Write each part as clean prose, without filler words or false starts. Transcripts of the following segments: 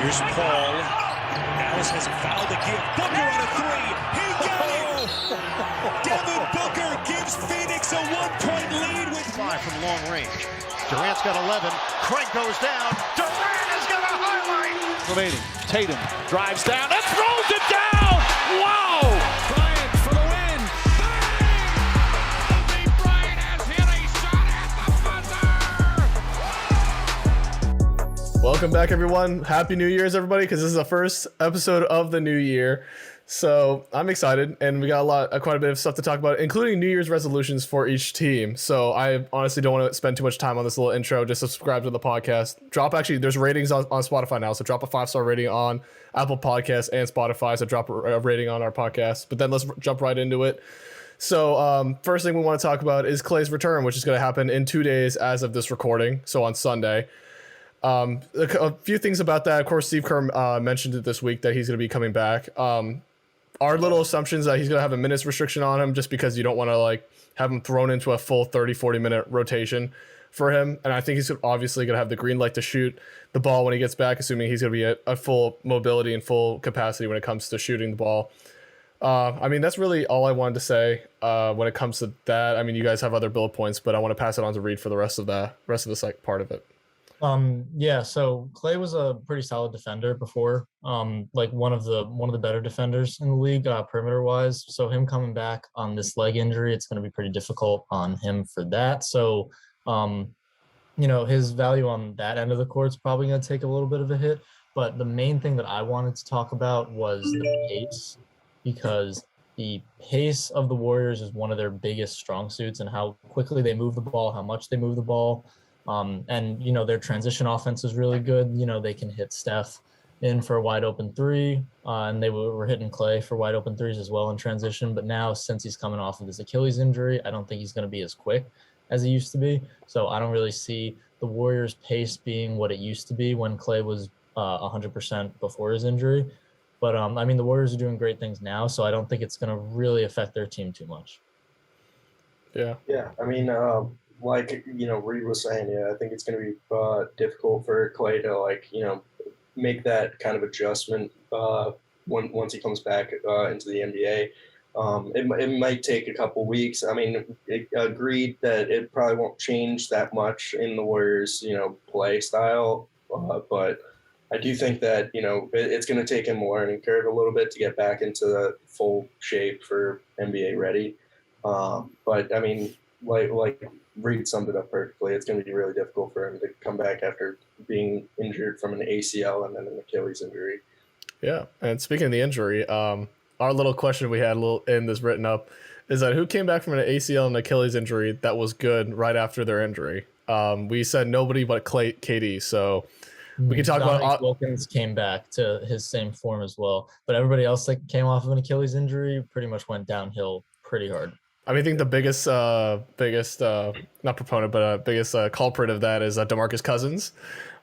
Here's Paul. Dallas has a foul to give. Booker on a three. He got it! Devin Booker gives Phoenix a 1-point lead with 5 from long range. Durant's got 11. Craig goes down. Durant has got a highlight. Remaining. Tatum drives down and throws it down. Wow! Bryant for the win. Bang! Kobe Bryant has hit a shot at the buzzer. Welcome back, everyone. Happy New Year's, everybody, because this is the first episode of the new year. So I'm excited, and we got quite a bit of stuff to talk about, including New Year's resolutions for each team. So I honestly don't want to spend too much time on this little intro. Just subscribe to the podcast. There's ratings on Spotify now, so drop a 5-star rating on Apple Podcasts and Spotify. So drop a rating on our podcast. But then let's jump right into it. So first thing we want to talk about is Klay's return, which is going to happen in 2 days as of this recording. So on Sunday. A few things about that. Of course, Steve Kerr mentioned it this week that he's going to be coming back. Our little assumptions that he's going to have a minutes restriction on him just because you don't want to have him thrown into a full 30-40 minute rotation for him. And I think he's obviously going to have the green light to shoot the ball when he gets back, assuming he's going to be at full mobility and full capacity when it comes to shooting the ball. I mean, that's really all I wanted to say when it comes to that. I mean, you guys have other bullet points, but I want to pass it on to Reed for the rest of the part of it. Yeah, so Klay was a pretty solid defender before, like one of the better defenders in the league, perimeter wise. So him coming back on this leg injury, it's going to be pretty difficult on him for that. So, his value on that end of the court is probably going to take a little bit of a hit. But the main thing that I wanted to talk about was the pace, because the pace of the Warriors is one of their biggest strong suits, and how quickly they move the ball, how much they move the ball. Their transition offense is really good. They can hit Steph in for a wide open three, and they were hitting Klay for wide open threes as well in transition. But now, since he's coming off of his Achilles injury, I don't think he's going to be as quick as he used to be. So I don't really see the Warriors' pace being what it used to be when Klay was 100% before his injury. But the Warriors are doing great things now, so I don't think it's going to really affect their team too much. Yeah. Yeah. Reed was saying, I think it's going to be difficult for Klay to make that kind of adjustment once he comes back into the NBA. It might take a couple weeks. Agreed that it probably won't change that much in the Warriors, play style. But I do think that, it's going to take him a learning curve a little bit to get back into the full shape for NBA ready. Like Reed summed it up perfectly. It's going to be really difficult for him to come back after being injured from an ACL and then an Achilles injury. Yeah, and speaking of the injury, our little question we had in this written up is that who came back from an ACL and Achilles injury that was good right after their injury? We said nobody but KD, so we can talk about Wilkins came back to his same form as well, but everybody else that came off of an Achilles injury pretty much went downhill pretty hard. I think the biggest not proponent, but biggest culprit of that is DeMarcus Cousins.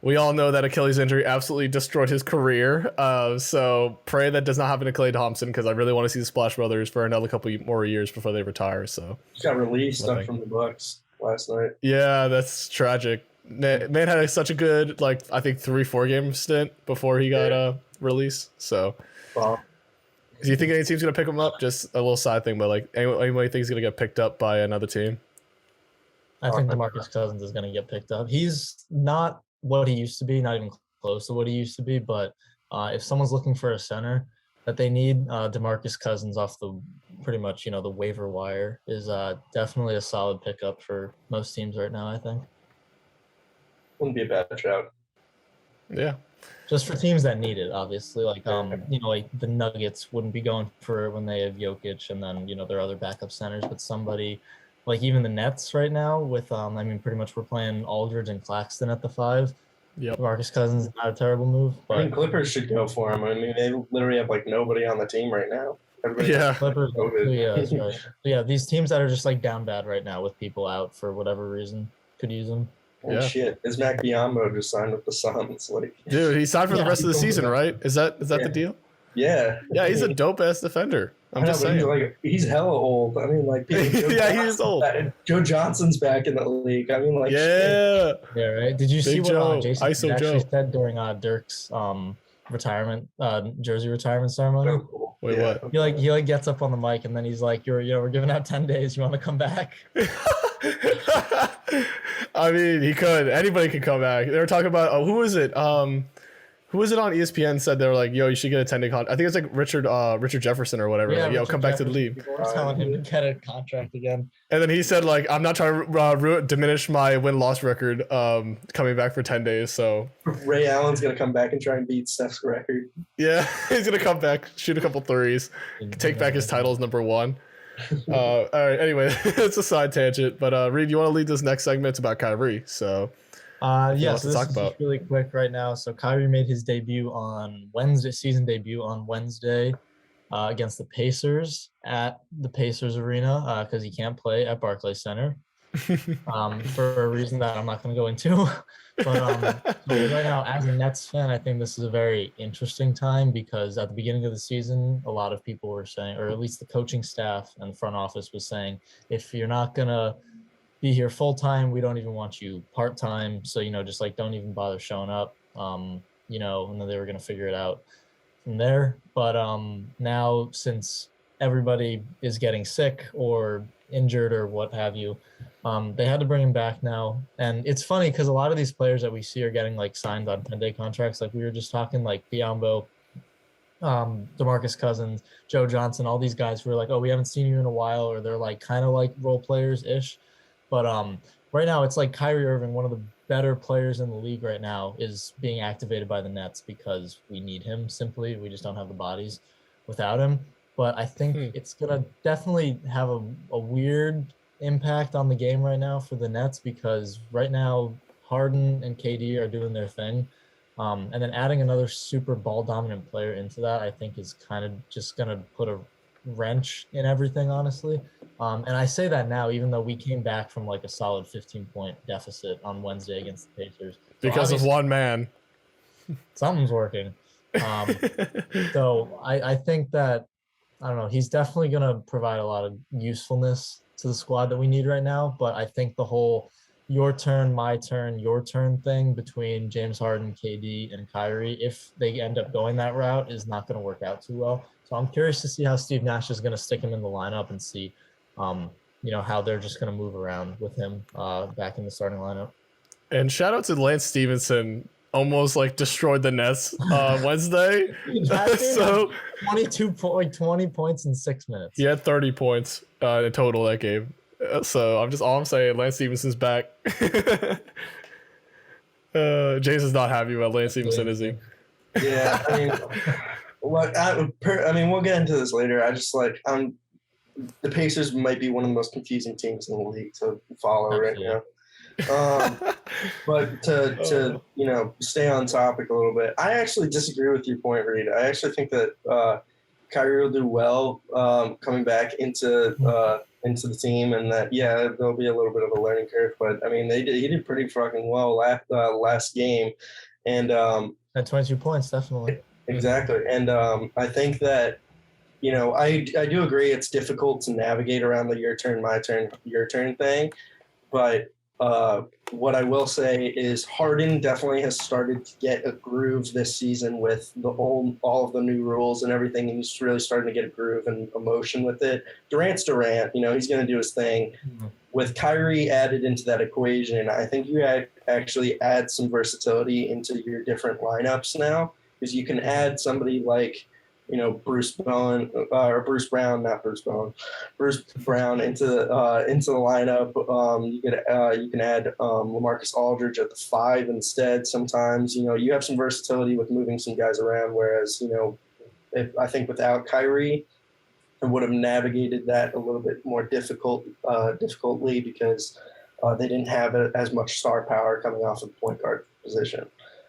We all know that Achilles injury absolutely destroyed his career. So pray that does not happen to Klay Thompson, because I really want to see the Splash Brothers for another couple more years before they retire. So he got released from the Bucks last night. Yeah, that's tragic. Man had such a good 3-4 game stint before he got released. So. Wow. Do you think any team's going to pick him up? Just a little side thing, but anybody think he's going to get picked up by another team? I think DeMarcus Cousins is going to get picked up. He's not what he used to be, not even close to what he used to be, but if someone's looking for a center that they need, DeMarcus Cousins off the pretty much, the waiver wire is definitely a solid pickup for most teams right now, I think. Wouldn't be a bad shout. Yeah. Just for teams that need it, obviously. The Nuggets wouldn't be going for when they have Jokic and then, their other backup centers. But somebody even the Nets right now with, pretty much we're playing Aldridge and Claxton at the 5. Yep. Marcus Cousins is not a terrible move. But Clippers should go for him. They literally have nobody on the team right now. Clippers. Yeah, that's right. Yeah, these teams that are just down bad right now with people out for whatever reason could use them. Oh, shit. Ismac Biyombo just signed with the Suns. Dude, he signed for the rest of the season, right? Is that the deal? Yeah. Yeah, he's a dope-ass defender. I'm just saying. He's hella old. Yeah, he is old. Joe Johnson's back in the league. Yeah. Yeah, right. Did you see what Jason ISO actually Joe said during Dirk's retirement jersey retirement ceremony. So cool. Wait, Yeah. what? He gets up on the mic and then he's like, we're giving out 10 days. You want to come back? I mean, he could. Anybody could come back. They were talking about who was it? Who was it on ESPN said they were like, yo, you should get a 10-day contract. I think it's like Richard Jefferson or whatever. Like, yo, Richard come back to the Jefferson. league. People were telling him to get a contract again. And then he said like, I'm not trying to diminish my win-loss record coming back for 10 days. So Ray Allen's gonna come back and try and beat Steph's record. yeah, he's gonna come back, shoot a couple threes, take back his title as number 1. All right. Anyway, it's a side tangent, but Reed, you want to lead this next segment? It's about Kyrie. So Yeah, lots so to this talk is about. just really quick right now. So Kyrie made his debut on Wednesday, season debut on Wednesday against the Pacers at the Pacers Arena because he can't play at Barclays Center for a reason that I'm not going to go into. But so right now, as a Nets fan, I think this is a very interesting time because at the beginning of the season, a lot of people were saying, or at least the coaching staff and the front office was saying, if you're not going to be here full time, we don't even want you part time. So, just like don't even bother showing up. And then they were gonna figure it out from there. But now since everybody is getting sick or injured or what have you, they had to bring him back now. And it's funny because a lot of these players that we see are getting like signed on 10-day contracts. Like we were just talking like Biyombo, DeMarcus Cousins, Joe Johnson, all these guys who are like, oh, we haven't seen you in a while, or they're like kind of like role players ish. But right now, it's like Kyrie Irving, one of the better players in the league right now, is being activated by the Nets because we need him simply. We just don't have the bodies without him. But I think it's going to definitely have a weird impact on the game right now for the Nets because right now, Harden and KD are doing their thing. And then adding another super ball-dominant player into that, I think, is kind of just going to put a wrench in everything, honestly. And I say that now, even though we came back from like a solid 15-point deficit on Wednesday against the Pacers. So because of one man. Something's working. So I think that, I don't know, he's definitely going to provide a lot of usefulness to the squad that we need right now. But I think the whole your turn, my turn, your turn thing between James Harden, KD, and Kyrie, if they end up going that route, is not going to work out too well. So I'm curious to see how Steve Nash is going to stick him in the lineup and see, how they're just going to move around with him back in the starting lineup. And shout out to Lance Stevenson, almost like destroyed the Nets Wednesday. So 20 points in 6 minutes. he had 30 points in total that game. So all I'm saying, Lance Stevenson's back. James is not happy about Lance Stevenson, is he? Yeah, we'll get into this later. I just the Pacers might be one of the most confusing teams in the league to follow right now. But to stay on topic a little bit, I actually disagree with your point, Reed. I actually think that Kyrie will do well coming back into the team, and that there'll be a little bit of a learning curve. But I mean, he did pretty fucking well last game, and at 22 points, definitely. Exactly, and I think that I do agree it's difficult to navigate around the your turn, my turn, your turn thing, but what I will say is Harden definitely has started to get a groove this season with all of the new rules and everything, and he's really starting to get a groove and emotion with it. Durant's Durant, he's going to do his thing. Mm-hmm. With Kyrie added into that equation, I think you actually add some versatility into your different lineups now, because you can add somebody like Bruce Brown into the lineup. You can add LaMarcus Aldridge at the 5 instead. Sometimes you have some versatility with moving some guys around. Whereas I think without Kyrie, I would have navigated that a little bit more difficultly because they didn't have as much star power coming off of the point guard position.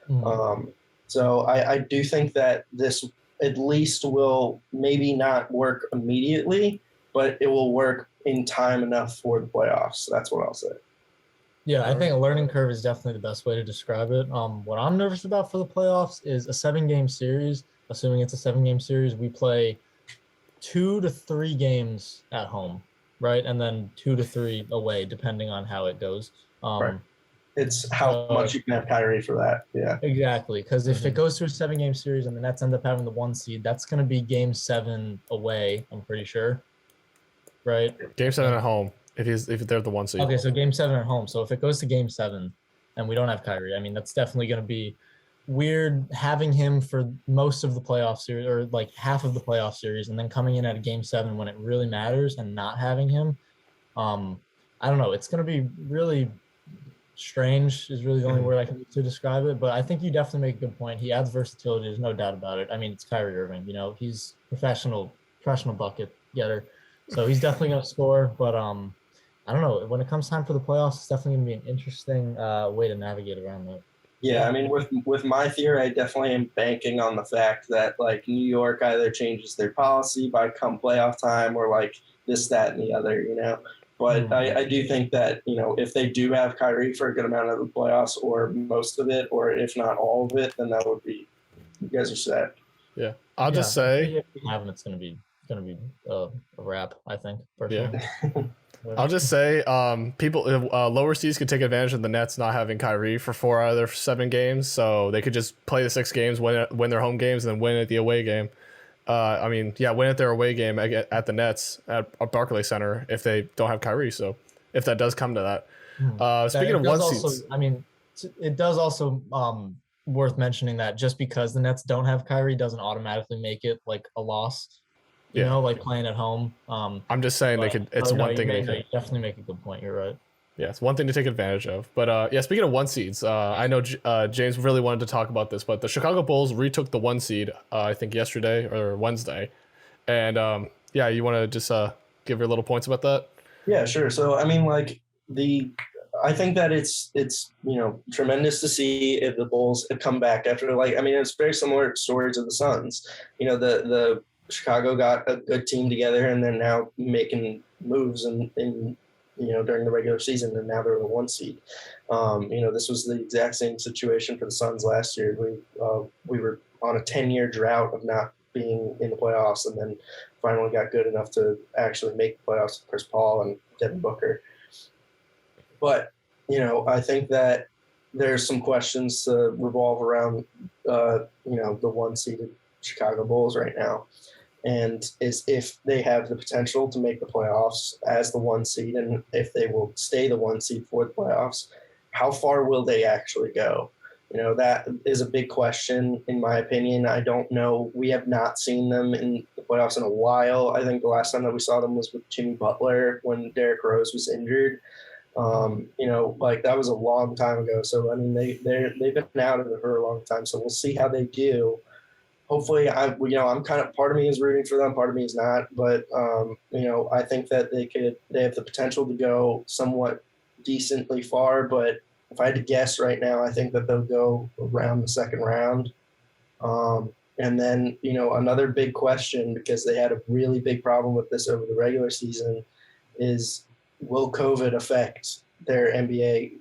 Mm-hmm. So I do think that this at least will maybe not work immediately, but it will work in time enough for the playoffs. So that's what I'll say. Yeah, I think a learning curve is definitely the best way to describe it. What I'm nervous about for the playoffs is a 7-game series. Assuming it's a 7-game series, we play 2 to 3 games at home, right? And then 2 to 3 away, depending on how it goes. Right. It's how much you can have Kyrie for that. Yeah. Exactly, because if it goes to a 7-game series and the Nets end up having the 1 seed, that's going to be Game 7 away. I'm pretty sure, right? Game 7 at home. If they're the 1 seed. Okay, so Game 7 at home. So if it goes to Game 7 and we don't have Kyrie, I mean that's definitely going to be weird having him for most of the playoff series or like half of the playoff series, and then coming in at a Game 7 when it really matters and not having him. I don't know. It's going to be really strange is really the only word I can use to describe it. But I think you definitely make a good point. He adds versatility. There's no doubt about it. I mean, it's Kyrie Irving. You know, he's professional bucket getter. So he's definitely going to score. But I don't know. When it comes time for the playoffs, it's definitely going to be an interesting way to navigate around that. Yeah, I mean, with my theory, I definitely am banking on the fact that, like, New York either changes their policy by come playoff time or, like, this, that, and the other, you know. But I do think that, you know, if they do have Kyrie for a good amount of the playoffs or most of it, or if not all of it, then that would be – you guys are set. Yeah. I'll just say if we have him, it's going to be a wrap, I think, personally. Yeah. I'll just say people lower seeds could take advantage of the Nets not having Kyrie for 4 out of their 7 games, so they could just play the 6 games, win their home games, and then win at the away game. Win at their away game at the Nets at Barclays Center if they don't have Kyrie. So if that does come to that, speaking of 1 seeds, I mean, it does also worth mentioning that just because the Nets don't have Kyrie doesn't automatically make it like a loss. You know, like playing at home. I'm just saying they could. It's one thing. You definitely make a good point. You're right. Yeah, it's one thing to take advantage of. But speaking of 1 seeds, I know James really wanted to talk about this, but the Chicago Bulls retook the 1 seed, I think yesterday or Wednesday. And you want to just give your little points about that? Yeah, sure. So, I mean, like I think that it's you know, tremendous to see if the Bulls have come back after, like, I mean, it's very similar stories of the Suns. You know, the Chicago got a good team together and then now making moves in you know, during the regular season, and now they're the 1 seed. You know, this was the exact same situation for the Suns last year. We were on a 10-year drought of not being in the playoffs, and then finally got good enough to actually make the playoffs with Chris Paul and Devin Booker. But, you know, I think that there's some questions to revolve around, you know, the 1-seeded Chicago Bulls right now. And is if they have the potential to make the playoffs as the 1 seed, and if they will stay the 1 seed for the playoffs, how far will they actually go? You know, that is a big question, in my opinion. I don't know. We have not seen them in the playoffs in a while. I think the last time that we saw them was with Jimmy Butler when Derrick Rose was injured. You know, like that was a long time ago. So, I mean, they've been out of it for a long time. So we'll see how they do. Hopefully, I'm kind of, part of me is rooting for them, part of me is not. But, you know, I think that they have the potential to go somewhat decently far. But if I had to guess right now, I think that they'll go around the second round. And then, you know, another big question, because they had a really big problem with this over the regular season, is will COVID affect their NBA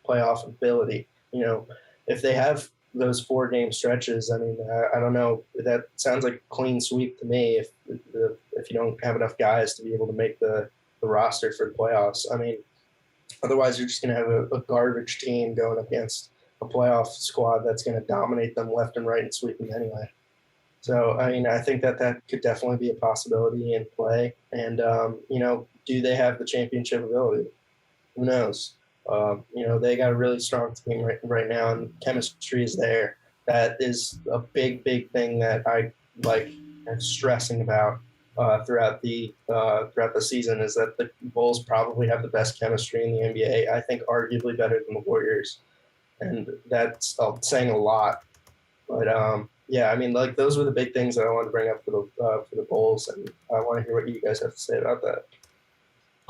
playoff ability? You know, if they have those 4-game stretches, I mean, I don't know. That sounds like a clean sweep to me if you don't have enough guys to be able to make the roster for the playoffs. I mean, otherwise you're just going to have a garbage team going against a playoff squad that's going to dominate them left and right and sweep them anyway. So, I mean, I think that could definitely be a possibility in play. And, you know, do they have the championship ability? Who knows? You know, they got a really strong team right now, and chemistry is there. That is a big, big thing that I am stressing about throughout the season, is that the Bulls probably have the best chemistry in the NBA. I think arguably better than the Warriors, and that's saying a lot. But yeah, I mean, like those were the big things that I wanted to bring up for the Bulls, and I want to hear what you guys have to say about that.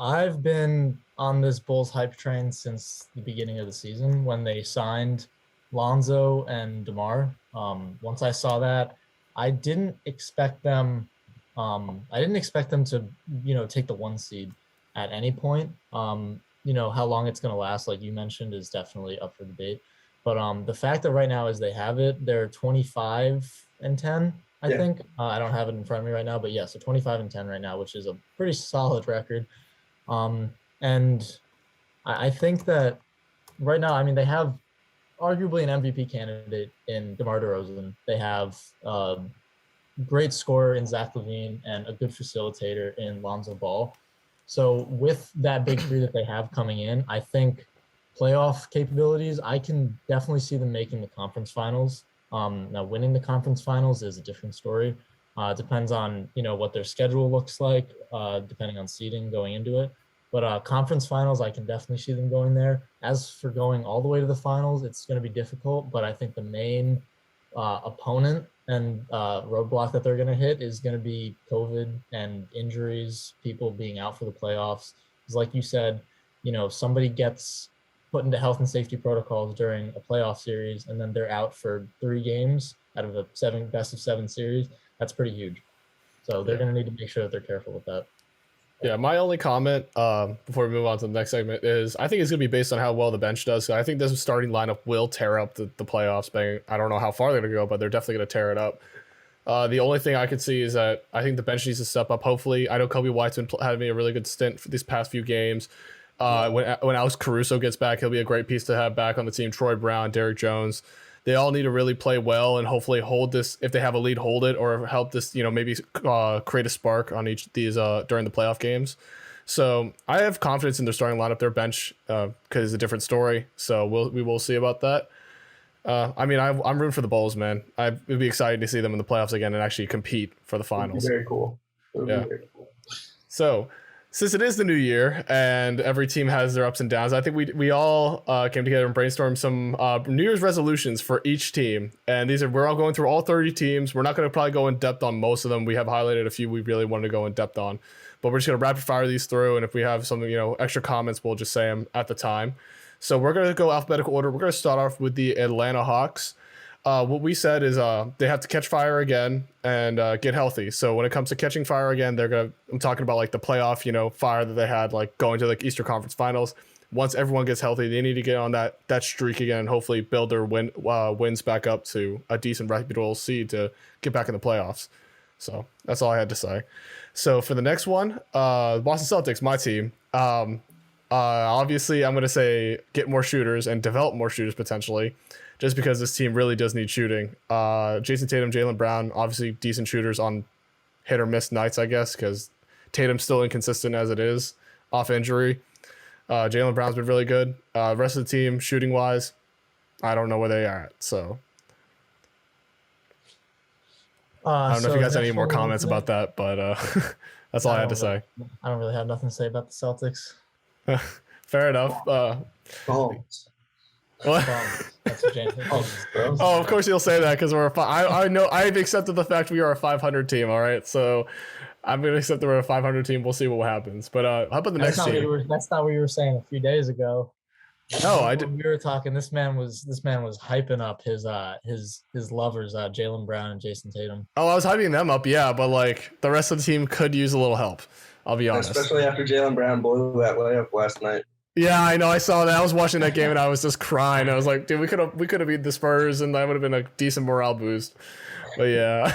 I've been on this Bulls hype train since the beginning of the season when they signed Lonzo and DeMar. Once I saw that, I didn't expect them to, you know, take the 1 seed at any point. You know, how long it's going to last, like you mentioned, is definitely up for debate. But the fact that right now is they have it, they're 25-10, I think. I don't have it in front of me right now, but yeah, so 25-10 right now, which is a pretty solid record. And I think that right now, I mean, they have arguably an MVP candidate in DeMar DeRozan. They have great scorer in Zach LaVine and a good facilitator in Lonzo Ball. So with that big three that they have coming in, I think playoff capabilities, I can definitely see them making the conference finals. Now winning the conference finals is a different story. It depends on, what their schedule looks like, depending on seeding going into it. But conference finals, I can definitely see them going there. As for going all the way to the finals, it's going to be difficult, but I think the main opponent and roadblock that they're going to hit is going to be COVID and injuries, people being out for the playoffs. Because like you said, somebody gets put into health and safety protocols during a playoff series, and then they're out for 3 games out of a best of 7 series. That's pretty huge. So they're going to need to make sure that they're careful with that. Yeah, my only comment before we move on to the next segment is I think it's going to be based on how well the bench does. So I think this starting lineup will tear up the playoffs. I don't know how far they're going to go, but they're definitely going to tear it up. The only thing I could see is that I think the bench needs to step up. Hopefully, I know Kobe White's been having a really good stint for these past few games. When Alex Caruso gets back, he'll be a great piece to have back on the team. Troy Brown, Derrick Jones. They all need to really play well and hopefully hold this. If they have a lead, hold it, or help this, maybe create a spark on each of these during the playoff games. So I have confidence in their starting lineup. Their bench because it's a different story. So we will see about that. I'm rooting for the Bulls, man. It'd be exciting to see them in the playoffs again and actually compete for the finals. Very cool. Yeah. So since it is the new year and every team has their ups and downs, I think we all came together and brainstormed some New Year's resolutions for each team. And we're all going through all 30 teams. We're not going to probably go in depth on most of them. We have highlighted a few we really wanted to go in depth on, but we're just going to rapid fire these through. And if we have some, extra comments, we'll just say them at the time. So we're going to go alphabetical order. We're going to start off with the Atlanta Hawks. What we said is they have to catch fire again and get healthy. So when it comes to catching fire again, I'm talking about like the playoff, fire that they had, like going to like Eastern Conference Finals. Once everyone gets healthy, they need to get on that streak again and hopefully build their wins back up to a decent reputable seed to get back in the playoffs. So that's all I had to say. So for the next one, Boston Celtics, my team. Obviously, I'm going to say get more shooters and develop more shooters potentially, just because this team really does need shooting. Jason Tatum, Jaylen Brown, obviously decent shooters on hit or miss nights, I guess, because Tatum's still inconsistent as it is off injury. Jaylen Brown's been really good. Rest of the team, shooting wise, I don't know where they are at. So I don't know if you guys have any more comments about that, but that's all I had to say. I don't really have nothing to say about the Celtics. Fair enough. Bones. What? That's what James Oh, of course you'll say that because we're I know I've accepted the fact we are a 500 team. All right, so I'm gonna accept that we're a 500 team. We'll see what happens. But how about the next team? That's not what you were saying a few days ago. No, I did. We were talking. This man was hyping up his lovers, Jaylen Brown and Jason Tatum. Oh, I was hyping them up, yeah, but like the rest of the team could use a little help. I'll be honest. Especially after Jaylen Brown blew that layup last night. Yeah, I know. I saw that. I was watching that game and I was just crying. I was like, dude, we could have beat the Spurs and that would have been a decent morale boost. But yeah,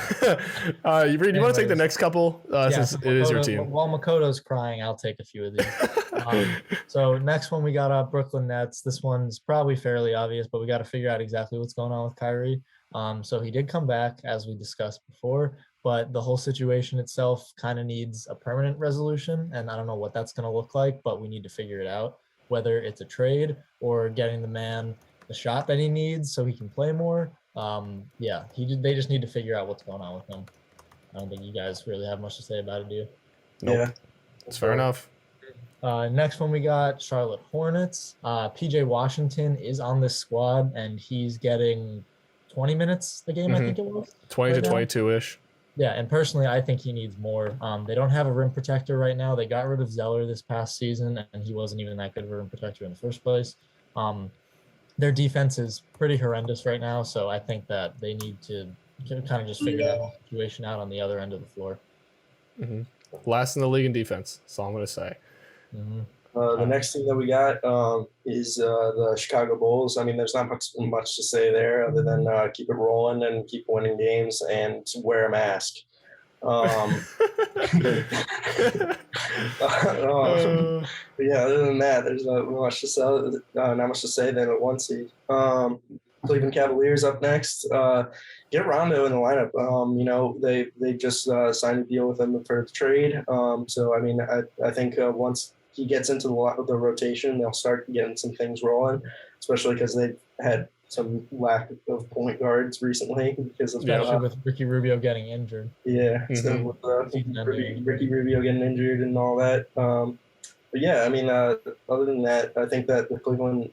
you want to take the next couple since it is your team. While Makoto's crying, I'll take a few of these. So next one we got Brooklyn Nets. This one's probably fairly obvious, but we got to figure out exactly what's going on with Kyrie. So he did come back as we discussed before, but the whole situation itself kind of needs a permanent resolution, and I don't know what that's going to look like, but we need to figure it out, whether it's a trade or getting the man the shot that he needs so he can play more. They just need to figure out what's going on with him. I don't think you guys really have much to say about it, do you? Nope. Yeah, it's fair enough. Next one we got Charlotte Hornets. PJ Washington is on this squad and he's getting 20 minutes a game, I think it was. 20 to 22-ish. Yeah, and personally, I think he needs more. They don't have a rim protector right now. They got rid of Zeller this past season, and he wasn't even that good of a rim protector in the first place. Their defense is pretty horrendous right now, so I think that they need to kind of just figure that whole situation out on the other end of the floor. Mm-hmm. Last in the league in defense. That's all I'm going to say. Mm-hmm. The next thing that we got is the Chicago Bulls. I mean, there's not much to say there other than keep it rolling and keep winning games and wear a mask. But yeah, other than that, there's not much to say than a 1 seed. Cleveland Cavaliers up next. Get Rondo in the lineup. They just signed a deal with him for the trade. So I mean, I think once he gets into the rotation, they'll start getting some things rolling, especially because they've had some lack of point guards recently because of especially with Ricky Rubio getting injured. Yeah, so with Ricky Rubio getting injured and all that. But yeah, I mean, other than that, I think that the Cleveland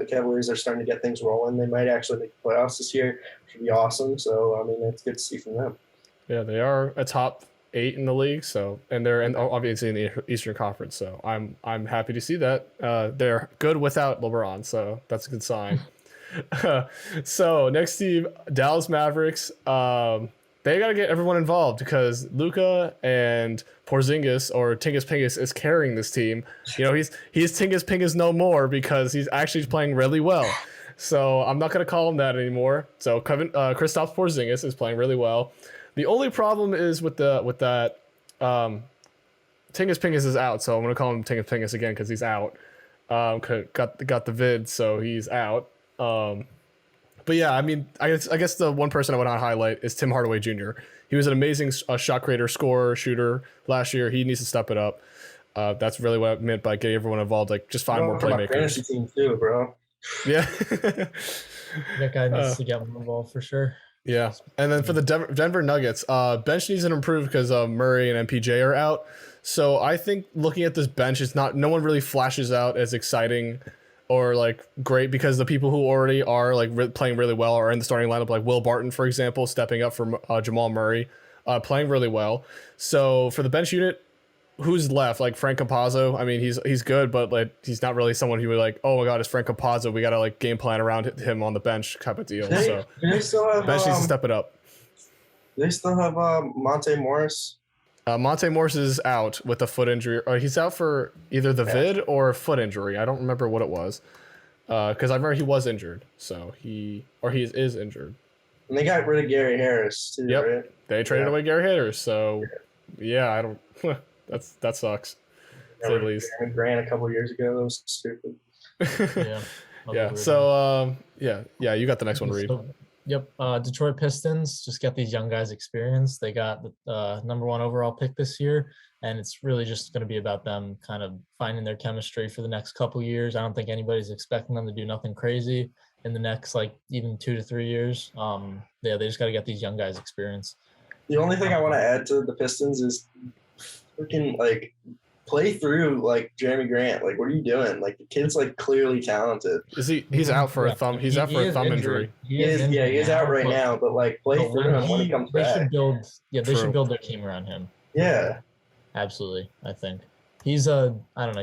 Cavaliers are starting to get things rolling. They might actually make the playoffs this year, which would be awesome. So I mean, it's good to see from them. Yeah, they are a top 8 in the league. So, and they're obviously in the Eastern Conference. So I'm happy to see that. They're good without LeBron, so that's a good sign. So next team, Dallas Mavericks. They got to get everyone involved because Luka and Porzingis, or Tingus Pingus, is carrying this team. You know, he's Tingus Pingus no more because he's actually playing really well. So I'm not going to call him that anymore. So Kristaps Porzingis is playing really well. The only problem is with that Tingus Pingus is out. So I'm going to call him Tingus Pingus again because he's out. Got the vid, so he's out. But yeah, I mean, I guess the one person I want to highlight is Tim Hardaway Jr. He was an amazing shot creator, scorer, shooter last year. He needs to step it up. That's really what I meant by getting everyone involved. Like, just find more playmakers. My fantasy team too, bro. Yeah. That guy needs to get more involved for sure. Yeah, and then for the Denver Nuggets, bench needs to improve because Murray and MPJ are out. So I think looking at this bench, no one really flashes out as exciting or like great because the people who already are like playing really well are in the starting lineup, like Will Barton, for example, stepping up for Jamal Murray, playing really well. So for the bench unit, who's left? Like Frank Campazzo. I mean, he's good, but like he's not really someone who would like, oh my god, it's Frank Campazzo. We gotta like game plan around him on the bench type of deal. So they still have, bench needs to step it up. They still have Monte Morris. Monte Morris is out with a foot injury. He's out for either the vid or a foot injury. I don't remember what it was. Because I remember he was injured. So he is injured. And they got rid of Gary Harris too, yep. Right? They traded away Gary Harris. So yeah, I don't that sucks. Say the least. Grant a couple of years ago, that was stupid. Yeah. So yeah, you got the next one, Reed. Yep. Detroit Pistons just get these young guys experience. They got the number 1 overall pick this year, and it's really just going to be about them kind of finding their chemistry for the next couple years. I don't think anybody's expecting them to do nothing crazy in the next like even 2 to 3 years. They just got to get these young guys experience. The only thing I want to add to the Pistons is freaking like play through like Jeremy Grant. Like, what are you doing? Like, the kid's like clearly talented. Is he's out for a thumb? He's out for a thumb injury. He is out right now. But like, play through him when he comes back. They should build their team around him. Yeah, absolutely. I think he's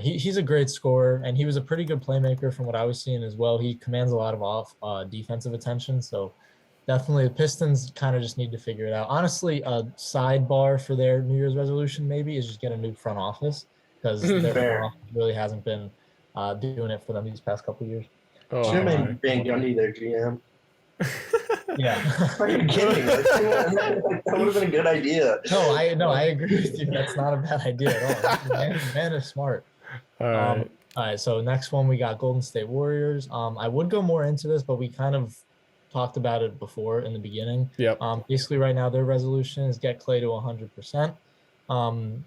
he's a great scorer, and he was a pretty good playmaker from what I was seeing as well. He commands a lot of defensive attention. So definitely the Pistons kind of just need to figure it out. Honestly, a sidebar for their New Year's resolution maybe is just get a new front office, because their front office really hasn't been doing it for them these past couple of years. Should have made Van Gundy their GM. Yeah. Are you kidding? That would have been a good idea. No, I agree with you. That's not a bad idea at all. Man is smart. All right, so next one we got Golden State Warriors. I would go more into this, but we kind of talked about it before in the beginning. Yep. Basically right now their resolution is get Klay to 100%.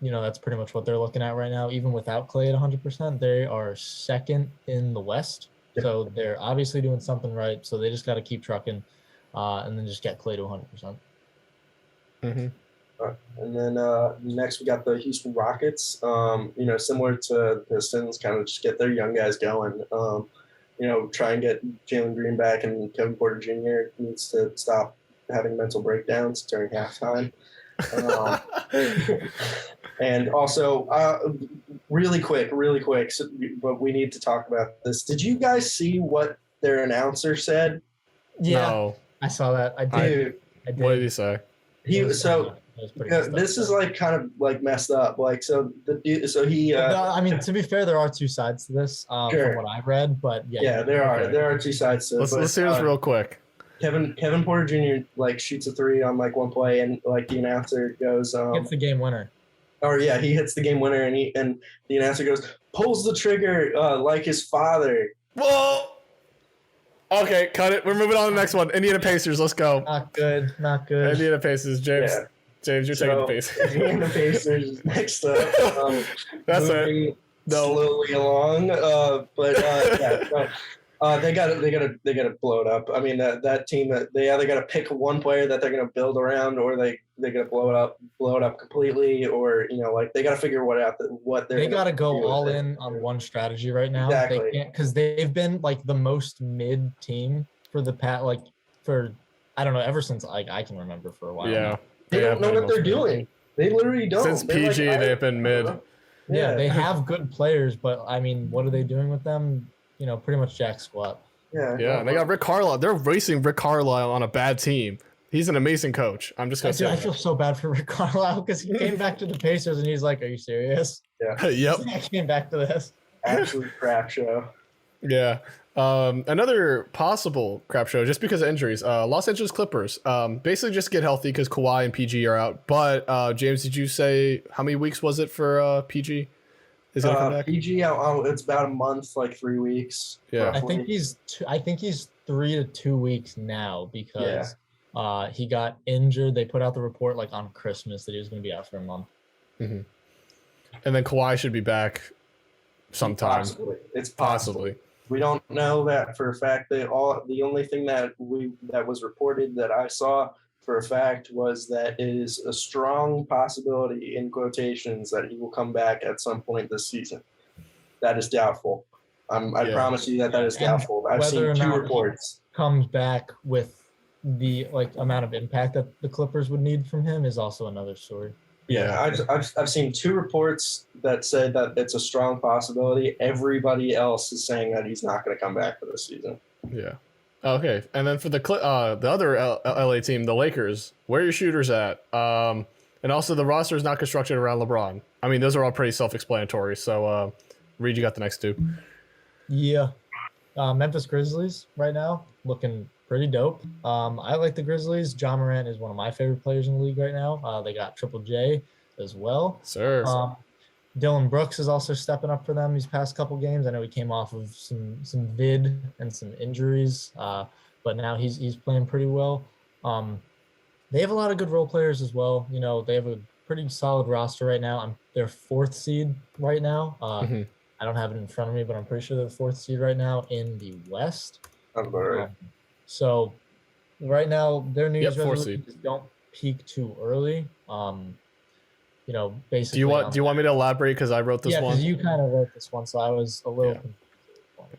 That's pretty much what they're looking at right now. Even without Klay at 100%, they are second in the West. Yep. So they're obviously doing something right. So they just got to keep trucking and then just get Klay to 100%. Mm-hmm. And then next we got the Houston Rockets. Similar to the Pistons, kind of just get their young guys going. Try and get Jalen Green back, and Kevin Porter Jr. needs to stop having mental breakdowns during halftime. And also, really quick, but we need to talk about this. Did you guys see what their announcer said? Yeah, no. I saw that. I did. What did he say? This is like kind of like messed up. Like, so he. I mean, to be fair, there are two sides to this from what I read, but yeah. Yeah, there are two sides to it. Let's hear this real quick. Kevin Porter Jr. like shoots a three on like one play, and like the announcer goes, It's the game winner. or yeah, he hits the game winner, and the announcer goes, pulls the trigger like his father. Whoa. Okay, cut it. We're moving on to the next one. Indiana Pacers. Let's go. Not good. Not good. Indiana Pacers. James. Yeah. James, you're taking the Pacers. Indiana Pacers next up. That's moving it. No. slowly along, but yeah. No. They got to blow it up. I mean, that team they either got to pick one player that they're going to build around, or they got to blow it up completely, or like they got to figure what they got to go all in on one strategy right now. Exactly. They can't, because they've been like the most mid team for the I don't know, ever since I can remember for a while. Yeah. Now. They don't know what they're doing. They literally don't. Since They're PG, they've been mid. Yeah, they have good players, but I mean, what are they doing with them? Pretty much jack squat. Yeah, and they got Rick Carlisle. They're racing Rick Carlisle on a bad team. He's an amazing coach. I'm just gonna say. I feel so bad for Rick Carlisle because he came back to the Pacers and he's like, "Are you serious?" Yeah. Yep. I came back to this. Absolute crap show. Yeah. Another possible crap show just because of injuries. Los Angeles Clippers. Basically just get healthy because Kawhi and PG are out. But James, did you say how many weeks was it for PG? Is gonna come back? PG, it's about a month, like 3 weeks. Yeah. roughly. I think he's 3 to 2 weeks now because he got injured. They put out the report like on Christmas that he was going to be out for a month. Mm-hmm. And then Kawhi should be back sometime. Possibly. It's possibly. We don't know that for a fact. The only thing that was reported that I saw for a fact was that it is a strong possibility, in quotations, that he will come back at some point this season. That is doubtful. I promise you that is doubtful. I've seen 2 reports. Comes back with the amount of impact that the Clippers would need from him is also another story. Yeah, I've seen 2 reports that said that it's a strong possibility. Everybody else is saying that he's not going to come back for this season. Yeah. Okay, and then for the other LA team, the Lakers, where are your shooters at? And also the roster is not constructed around LeBron. I mean, those are all pretty self-explanatory. So, Reed, you got the next 2. Yeah. Memphis Grizzlies right now looking pretty dope. I like the Grizzlies. John Morant is one of my favorite players in the league right now. They got Triple J as well. Sir. Dylan Brooks is also stepping up for them these past couple games. I know he came off of some vid and some injuries, but now he's playing pretty well. They have a lot of good role players as well. They have a pretty solid roster right now. They're 4th seed right now. I don't have it in front of me, but I'm pretty sure they're the 4th seed right now in the West. That's about right. So right now their New Year's 4th resolution is don't peak too early. Basically. Do you want me to elaborate because I wrote this one? Yeah, because you kind of wrote this one, so I was a little confused.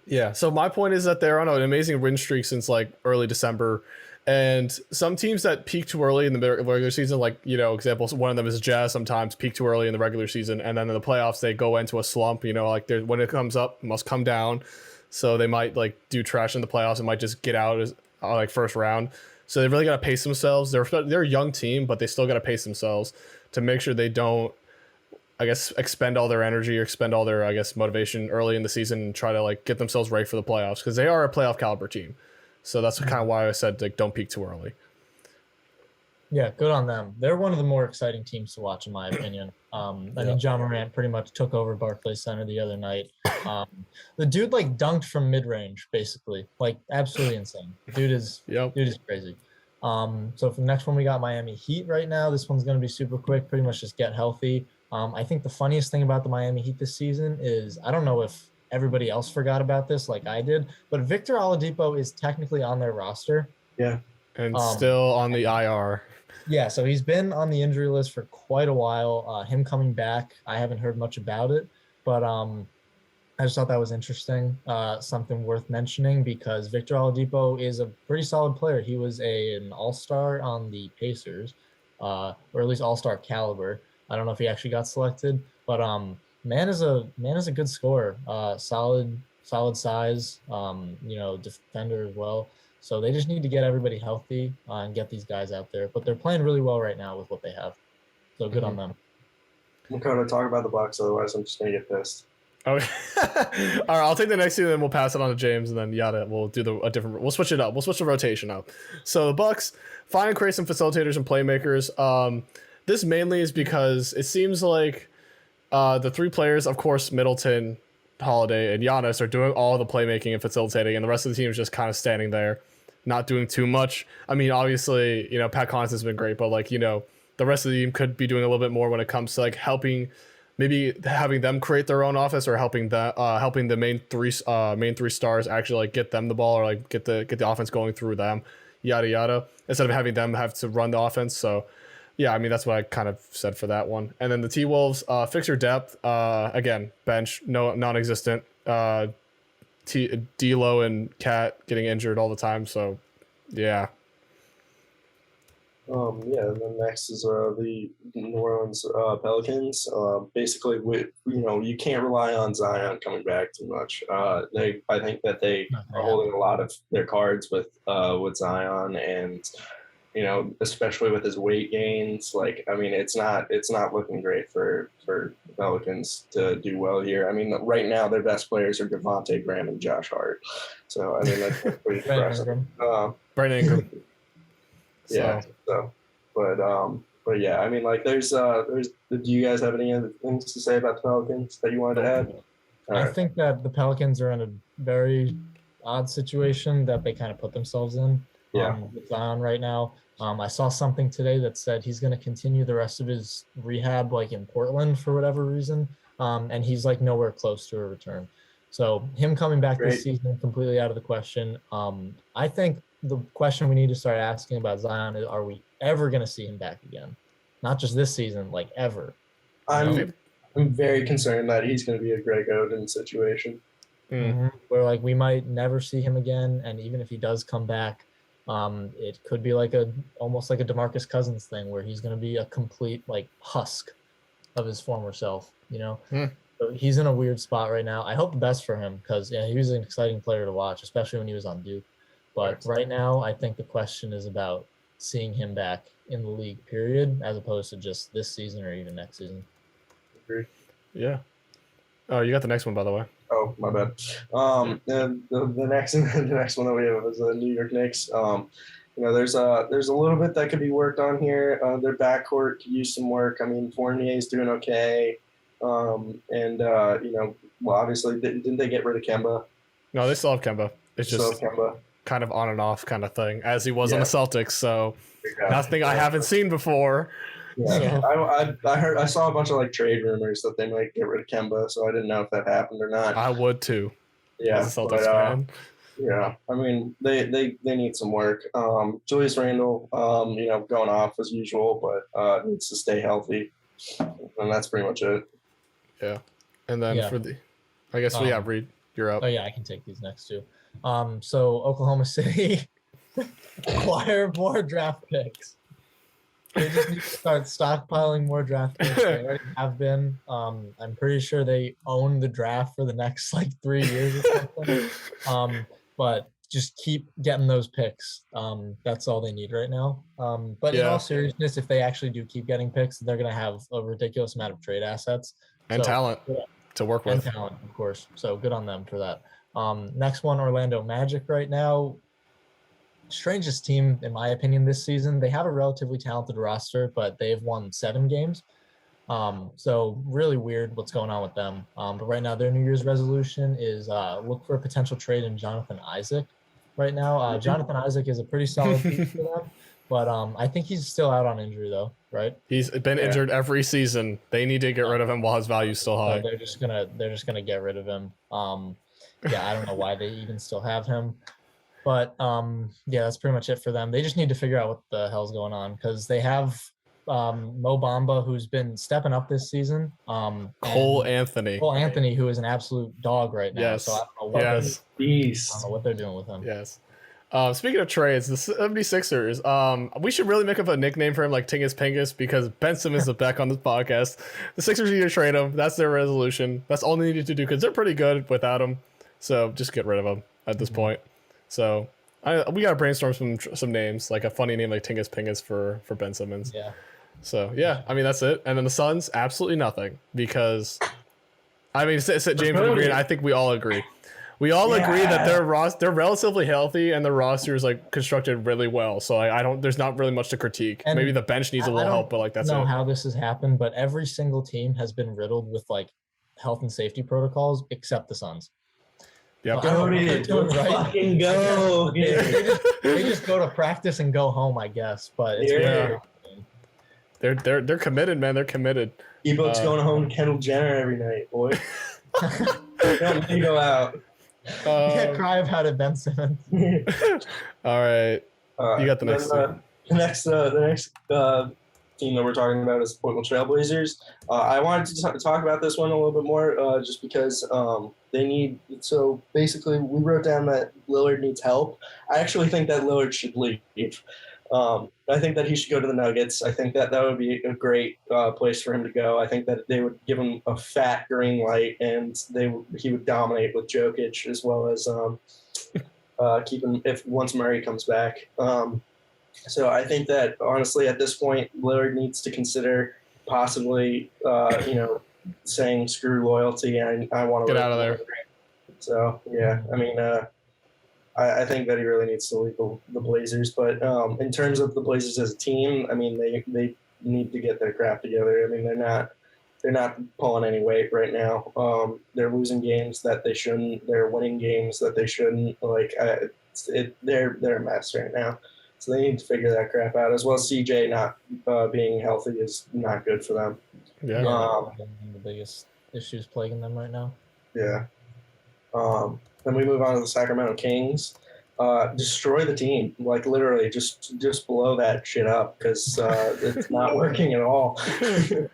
Yeah. So my point is that they're on an amazing win streak since early December, and some teams that peak too early in the regular season, examples, one of them is Jazz. Sometimes peak too early in the regular season, and then in the playoffs they go into a slump. When it comes up, it must come down. So they might do trash in the playoffs and might just get out as first round. So they really got to pace themselves. They're a young team, but they still got to pace themselves to make sure they don't, expend all their energy or expend all their, motivation early in the season and try to get themselves ready for the playoffs because they are a playoff caliber team. So that's kind of why I said don't peak too early. Yeah, good on them. They're one of the more exciting teams to watch, in my opinion. I think John Morant pretty much took over Barclays Center the other night. The dude dunked from mid-range, basically, absolutely insane. Dude is crazy. So for the next one, we got Miami Heat right now. This one's going to be super quick, pretty much just get healthy. I think the funniest thing about the Miami Heat this season is, I don't know if everybody else forgot about this like I did, but Victor Oladipo is technically on their roster. Yeah. And still on the IR. Yeah, so he's been on the injury list for quite a while. Him coming back, I haven't heard much about it, but I just thought that was interesting, something worth mentioning, because Victor Oladipo is a pretty solid player. He was an all-star on the Pacers, or at least all-star caliber. I don't know if he actually got selected, but man is a good scorer, solid size, defender as well. So they just need to get everybody healthy and get these guys out there. But they're playing really well right now with what they have. So good on them. I'm going to talk about the Bucks, otherwise I'm just going to get pissed. Okay. All right, I'll take the next two, then we'll pass it on to James, and then Yada. We'll do a different. We'll switch it up. We'll switch the rotation up. So the Bucks find and create some facilitators and playmakers. This mainly is because it seems like the three players, of course, Middleton, Holiday, and Giannis, are doing all the playmaking and facilitating, and the rest of the team is just kind of standing there, not doing too much. I mean, obviously, Pat Connaughton has been great, but the rest of the team could be doing a little bit more when it comes to helping. Maybe having them create their own offense, or helping the main three stars actually get them the ball, or get the offense going through them, yada yada, instead of having them have to run the offense. So yeah, I mean that's what I kind of said for that one. And then the T-Wolves, fix your depth. Again, bench non-existent. D'Lo and Cat getting injured all the time. So yeah. And then next is the New Orleans Pelicans. Basically, you can't rely on Zion coming back too much. I think that they are holding a lot of their cards with Zion, and especially with his weight gains. It's not looking great for the Pelicans to do well here. I mean, right now their best players are Devontae Graham and Josh Hart. So I mean that's pretty impressive. Brandon Ingram. Yeah. But yeah, I mean, there's. Do you guys have any other things to say about the Pelicans that you wanted to add? I think that the Pelicans are in a very odd situation that they kind of put themselves in. With Zion right now. I saw something today that said he's going to continue the rest of his rehab in Portland for whatever reason, and he's nowhere close to a return. So him coming back this season completely out of the question. I think the question we need to start asking about Zion is, are we ever going to see him back again? Not just this season, ever. I'm very concerned that he's going to be a Greg Oden situation. Mm-hmm. Where we might never see him again, and even if he does come back, it could be almost like a DeMarcus Cousins thing where he's going to be a complete husk of his former self. So he's in a weird spot right now. I hope the best for him because he was an exciting player to watch, especially when he was on Duke. But right now, I think the question is about seeing him back in the league, period, as opposed to just this season or even next season. Agreed. Yeah. Oh, you got the next one, by the way. Oh, my bad. The next one that we have is the New York Knicks. There's a little bit that could be worked on here. Their backcourt could use some work. I mean, Fournier's doing okay. Obviously, didn't they get rid of Kemba? No, they still have Kemba. It's just kind of on and off kind of thing, as he was on the Celtics. So nothing I haven't seen before. Yeah, I saw a bunch of trade rumors that they might get rid of Kemba, so I didn't know if that happened or not. I would too. Yeah, as a Celtics fan. Yeah, I mean they need some work. Julius Randle, going off as usual, but needs to stay healthy, and that's pretty much it. Yeah, and then I guess Reed, you're up. Oh yeah, I can take these next two. So Oklahoma City acquire more draft picks. They just need to start stockpiling more draft picks. They already have been. I'm pretty sure they own the draft for the next 3 years or something. But just keep getting those picks. That's all they need right now. But in all seriousness, if they actually do keep getting picks, they're going to have a ridiculous amount of trade assets. And talent to work with. And talent, of course. So good on them for that. Next one, Orlando Magic right now. Strangest team, in my opinion, this season. They have a relatively talented roster, but they've won 7 games. So really weird what's going on with them. But right now, their New Year's resolution is look for a potential trade in Jonathan Isaac. Right now, Jonathan Isaac is a pretty solid piece for them, but I think he's still out on injury though, right? He's been injured every season. They need to get rid of him while his value's still high. They're just gonna get rid of him. I don't know why they even still have him. But, that's pretty much it for them. They just need to figure out what the hell's going on because they have Mo Bamba, who's been stepping up this season. Cole Anthony, who is an absolute dog right now. Yes. So I don't know what they're doing with him. Yes. Speaking of trades, the 76ers, we should really make up a nickname for him like Tingus Pingus because Ben Simmons is back on this podcast. The Sixers need to trade him. That's their resolution. That's all they needed to do because they're pretty good without him. So just get rid of him at this point. So we gotta brainstorm some names, like a funny name like Tingus Pingus for Ben Simmons. Yeah. So I mean that's it. And then the Suns, absolutely nothing because I mean, James would agree, and I think we all agree. We all agree that they're relatively healthy and the roster is like constructed really well. So there's not really much to critique. And maybe the bench needs a little help, but like that's I don't it. know how this has happened, but every single team has been riddled with like health and safety protocols except the Suns. Yep. Fucking go. They just go to practice and go home, I guess. But it's They're committed, man. They're committed. Ebook's going home to Kendall Jenner every night, boy. Don't need to go out. can't cry about it, Ben Simmons. All right. You got the next team. The next team that we're talking about is the Portland Trailblazers. I wanted to talk about this one a little bit more just because they need – so basically we wrote down that Lillard needs help. I actually think that Lillard should leave. I think that he should go to the Nuggets. I think that would be a great place for him to go. I think that they would give him a fat green light, and he would dominate with Jokic as well as keep him if once Murray comes back. So I think that honestly, at this point, Lillard needs to consider possibly, saying screw loyalty and I want to get out of there. So yeah, I mean. I think that he really needs to leave the Blazers. But in terms of the Blazers as a team, I mean, they need to get their crap together. I mean, they're not pulling any weight right now. They're losing games that they shouldn't. They're winning games that they shouldn't. They're a mess right now. So they need to figure that crap out. As well as CJ not being healthy is not good for them. Yeah, the biggest issues plaguing them right now. Yeah. Then we move on to the Sacramento Kings. Destroy the team, like literally, just blow that shit up because it's not working at all, and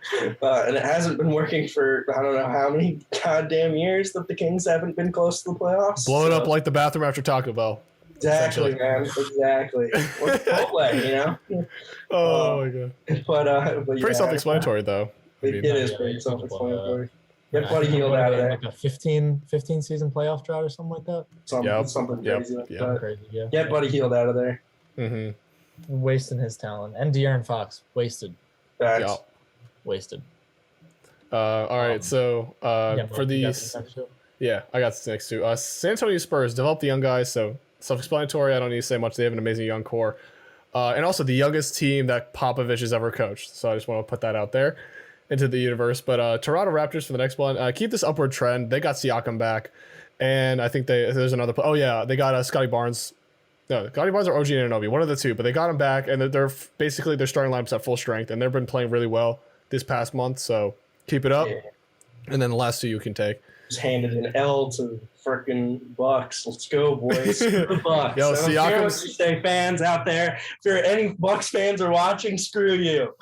it hasn't been working for I don't know how many goddamn years that the Kings haven't been close to the playoffs. Blow it up like the bathroom after Taco Bell. Exactly, man. Exactly. Or Chipotle, you know. Oh my god. But pretty self-explanatory though. It is pretty self-explanatory. Get Buddy Hield out of there. Like a 15 season playoff drought or something like that. Something crazy like that. Crazy, yeah. Get Buddy Hield out of there. Mm-hmm. Wasting his talent. And De'Aaron Fox. Wasted. Facts. Yep. Wasted. All right, so for these... Yeah, I got this next two. San Antonio Spurs developed the young guys, so self-explanatory. I don't need to say much. They have an amazing young core. And also the youngest team that Popovich has ever coached. So I just want to put that out there into the universe. But Toronto Raptors for the next one. Keep this upward trend. They got Siakam back. And I think there's another. Oh, yeah. They got Scotty Barnes. No, Scotty Barnes or OG Anunoby. One of the two. But they got him back. And they're basically their starting lineup's at full strength. And they've been playing really well this past month. So keep it up. Yeah. And then the last two you can take. Just handed an L to freaking Bucks. Let's go, boys. Screw the Bucks. Yo, I don't care what you say, fans out there. If you're any Bucks fans are watching, screw you.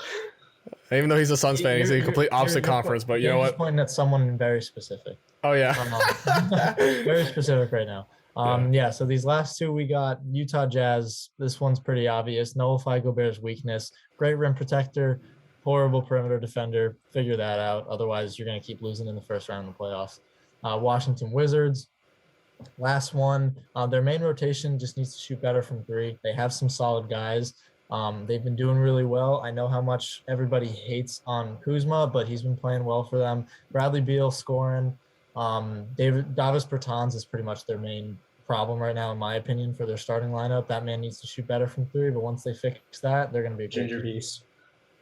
Even though he's a Suns fan, he's a complete opposite conference. But you know what? Pointing at someone very specific. Oh yeah, very specific right now. Yeah. So these last two, we got Utah Jazz. This one's pretty obvious. Nullify Gobert's weakness. Great rim protector. Horrible perimeter defender. Figure that out. Otherwise, you're going to keep losing in the first round of the playoffs. Washington Wizards. Last one. Their main rotation just needs to shoot better from three. They have some solid guys. They've been doing really well. I know how much everybody hates on Kuzma, but he's been playing well for them. Bradley Beal scoring. Davis Bertans is pretty much their main problem right now, in my opinion, for their starting lineup. That man needs to shoot better from three, but once they fix that, they're going to be a ginger beast.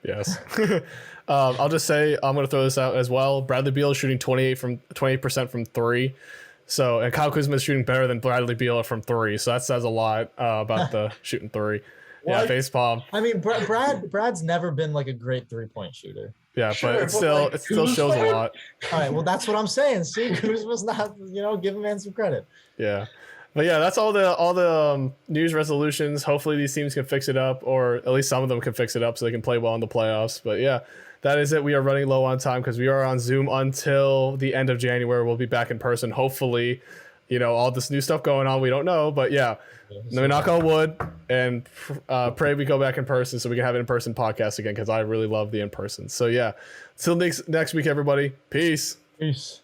Yes. I'll just say I'm going to throw this out as well. Bradley Beal is shooting 28% from three. So, and Kyle Kuzma is shooting better than Bradley Beal from three. So that says a lot about the shooting three. What? Yeah, face palm. I mean, Brad's never been like a great 3-point shooter. Yeah, sure, but it still shows a lot. All right, well, that's what I'm saying. See, Kuzma's not, give a man some credit. Yeah. But yeah, that's all the New Year's resolutions. Hopefully these teams can fix it up, or at least some of them can fix it up so they can play well in the playoffs. But yeah, that is it. We are running low on time because we are on Zoom until the end of January. We'll be back in person. Hopefully, all this new stuff going on, we don't know. But yeah, let me knock on wood and pray we go back in person so we can have an in-person podcast again because I really love the in-person. So yeah, till next week, everybody. Peace. Peace.